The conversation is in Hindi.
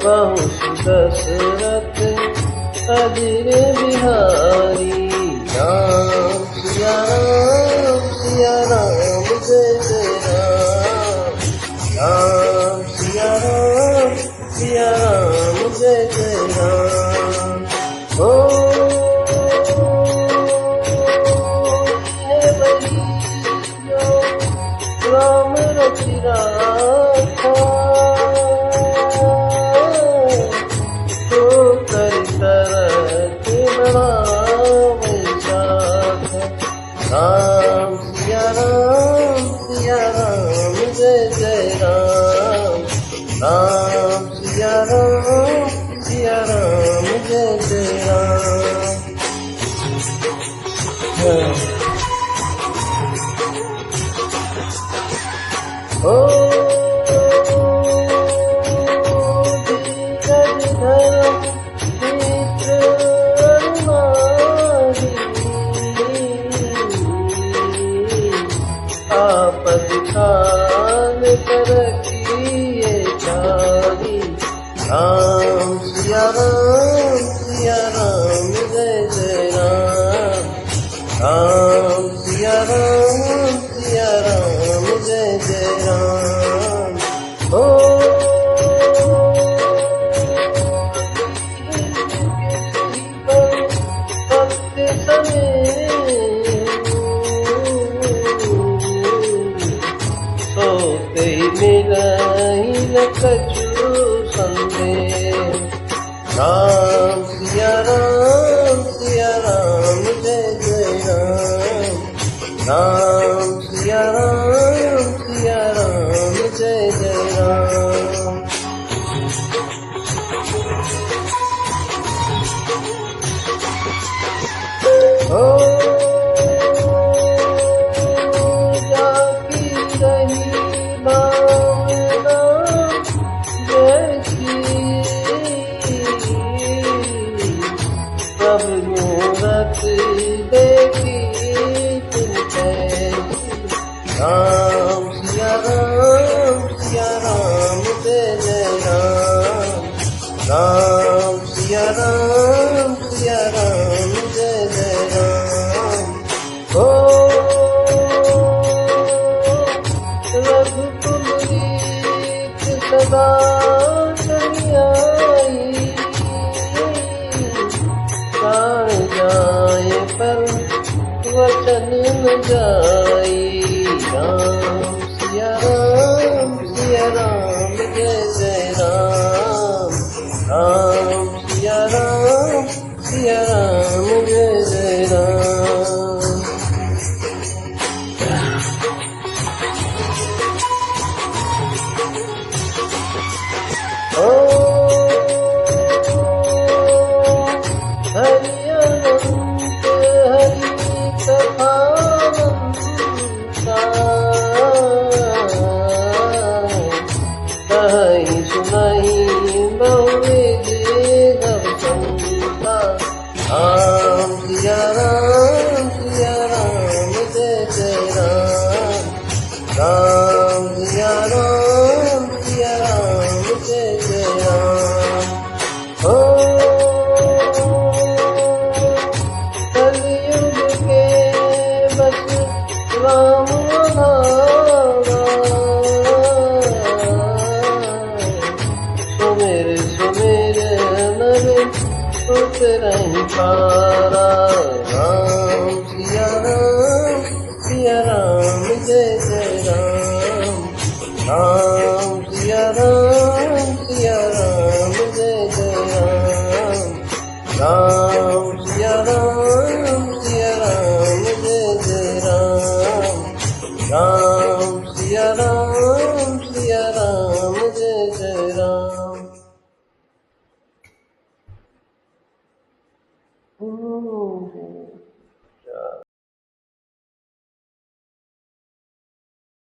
बहु दशरथ अधीर बिहारी। राम सिया राम जय जय राम। राम सिया राम जय जय राम। ओ ये वही जो राम रचि राखा, तो कर तरत बढ़ावे साथ। राम सिया राम जय जय राम। राम सिया राम जय जय राम। ओ धीरज धर मित्र अनुमारी, आपद काल पर किए चारी। राम सिया राम जय जय राम। राम सिया राम जय जय राम। ओ भक्त समेत सोते मिलाई न कछु संदेह। राम सिया राम जय जय राम। राम सिया राम जय जय राम। ओ जाकी रही भावना जैसी, प्रभु मूरत देखी तुम कैसी। राम सिया राम जय जय राम। राम सिया राम जय जय राम। ओ रघुकुल रीत सदा चली आई, प्राण जाए पर वचन न जाई। राम सिया राम जय जय राम। राम सिया राम जय जय राम। ओ हरि अनंत हरि कथावंता, कहीं सुनाई बहुविध सब संता। राम सिया राम जय जय राम। राम सिया राम जय जय राम। ओ कलयुग के बस राम आधारा, सुमेर नर उतरहि पारा। राम सिया राम जय जय राम। राम सिया राम जय जय राम। राम सिया राम जय जय राम। राम सिया राम जय जय राम। Oh.